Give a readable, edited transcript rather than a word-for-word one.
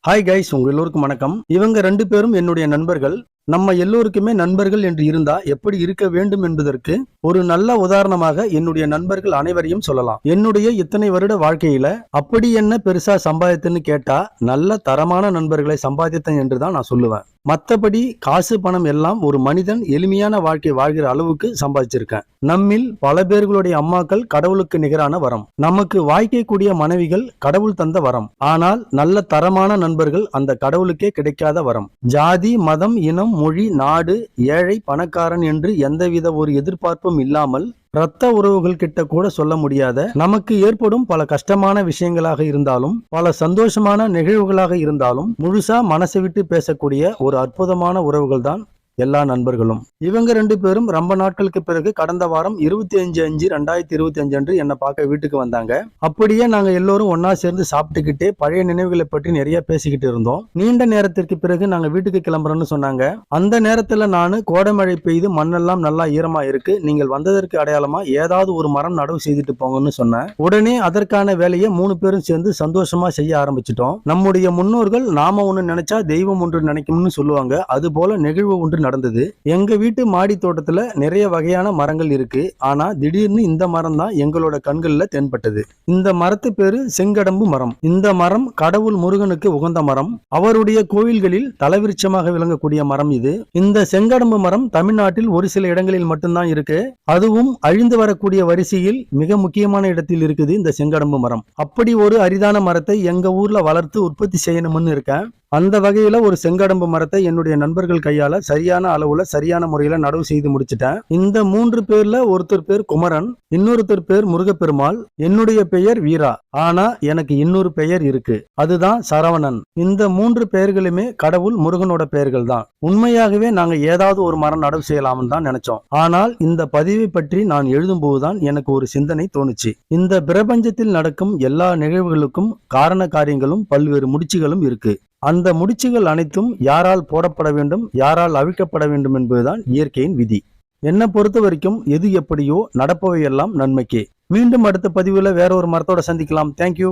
Hi guys, உங்க எல்லோருக்கும் வணக்கம். இவங்க 2 பேரும் என்னுடைய நண்பர்கள். நம்ம எல்லோருக்குமே நண்பர்கள் என்று இருந்தா எப்படி இருக்க வேண்டும் என்பதற்கு ஒரு நல்ல உதாரணமாக என்னுடைய நண்பர்கள் அனைவரையும் சொல்லலாம். என்னுடைய இத்தனை வருட வாழ்க்கையில அப்படி என்ன பெருசா சம்பாதித்தேன்னு கேட்டா நல்ல தரமான நண்பர்களை சம்பாதித்தேன் என்றுதான் நான் சொல்லுவேன். மத்தபடி காசு பணம் எல்லாம் ஒரு மனிதன் எளிமையான வாழ்க்கை வாழ்கிற அளவுக்கு சம்பாதிச்சிருக்கேன். நம்மில் பல பேர்களுடைய அம்மாக்கள் கடவுளுக்கு நிகரான வரம். நமக்கு வாய்க்கக்கூடிய மனைவிகள் கடவுள் தந்த வரம். ஆனால் நல்ல தரமான நண்பர்கள் அந்த கடவுளுக்கே கிடைக்காத வரம். ஜாதி, மதம், இனம், மொழி, நாடு, ஏழை, பணக்காரன் என்று எந்தவித ஒரு எதிர்பார்ப்பும் இல்லாமல் இரத்த உறவுகள் கிட்ட கூட சொல்ல முடியாத நமக்கு ஏற்படும் பல கஷ்டமான விஷயங்களாக இருந்தாலும் பல சந்தோஷமான நிகழ்வுகளாக இருந்தாலும் முழுசா மனசை விட்டு பேசக்கூடிய ஒரு அற்புதமான உறவுகள் தான் எல்லா நண்பர்களும். இவங்க 2 பேரும் ரொம்ப நாட்களுக்கு பிறகு கடந்த வாரம் 25/5/2025 அன்று என்னை பார்க்க வீட்டுக்கு வந்தாங்க. அப்படியே நாங்க எல்லோரும் ஒன்னா சேர்ந்து சாப்பிட்டுக்கிட்டே பழைய நினைவுகளை பற்றி நிறைய பேசிக்கிட்டு இருந்தோம். நீண்ட நேரத்திற்கு பிறகு நாங்க வீட்டுக்கு கிளம்புறோம்னு சொன்னாங்க. அந்த நேரத்துல நானு கோடைமழை பெய்து மண்ணெல்லாம் நல்லா ஈரமா இருக்கு, நீங்கள் வந்ததற்கு அடையாளமா ஏதாவது ஒரு மரம் நடவு செய்துட்டு போங்கன்னு சொன்னேன். உடனே அதற்கான வேலையை 3 பேரும் சேர்ந்து சந்தோஷமா செய்ய ஆரம்பிச்சிட்டோம். நம்முடைய முன்னோர்கள் நாம ஒண்ணு நினைச்சா தெய்வம் ஒன்று நினைக்கும்னு சொல்லுவாங்க. அது போல நிகழ்வு ஒன்று நடந்தது. எங்க வீட்டு மாடி தோட்டத்துல நிறைய வகையான மரங்கள் இருக்கு. ஆனா திடீர்னு இந்த மரம் தான் எங்களோட கண்கள்ல தென்பட்டது. இந்த மரத்து பேரு செங்கடம்பு மரம். இந்த மரம் கடவுள் முருகனுக்கு உகந்த மரம். அவருடைய கோவில்களில் தலவிருட்சமாக விளங்கக்கூடிய மரம் இது. இந்த செங்கடம்பு மரம் தமிழ்நாட்டில் ஒரு சில இடங்களில் மட்டும்தான் இருக்கு. அதுவும் அழிந்து வரக்கூடிய வரிசையில் மிக முக்கியமான இடத்தில் இருக்குது இந்த செங்கடம்பு மரம். அப்படி ஒரு அரிதான மரத்தை எங்க ஊர்ல வளர்த்து உற்பத்தி செய்யணும்னு இருக்கேன். அந்த வகையில ஒரு செங்கடம்பு மரத்தை என்னுடைய நண்பர்கள் கையால சரியான அளவுல சரியான முறையில நடவு செய்து முடிச்சிட்டேன். இந்த 3 பேர்ல ஒருத்தர் பேர் குமரன், இன்னொருத்தர் பேர் முருகப்பெருமாள், என்னுடைய பெயர் வீரா. ஆனா எனக்கு இன்னொரு பெயர் இருக்கு, அதுதான் சரவணன். இந்த 3 பெயர்களுமே கடவுள் முருகனோட பெயர்கள் தான். உண்மையாகவே நாங்க ஏதாவது ஒரு மரம் நடவு செய்யலாம்னு தான் நினைச்சோம். ஆனால் இந்த பதிவை பற்றி நான் எழுதும் போதுதான் எனக்கு ஒரு சிந்தனை தோணுச்சு. இந்த பிரபஞ்சத்தில் நடக்கும் எல்லா நிகழ்வுகளுக்கும் காரண காரியங்களும் பல்வேறு முடிச்சுகளும் இருக்கு. அந்த முடிச்சுகள் அனைத்தும் யாரால் போடப்பட வேண்டும், யாரால் அவிழ்க்கப்பட வேண்டும் என்பதுதான் இயற்கையின் விதி. என்னை பொறுத்த வரைக்கும் எது எப்படியோ நடப்பவை எல்லாம் நன்மைக்கே. மீண்டும் அடுத்த பதிவுல வேற ஒரு மரத்தோட சந்திக்கலாம். தேங்க்யூ.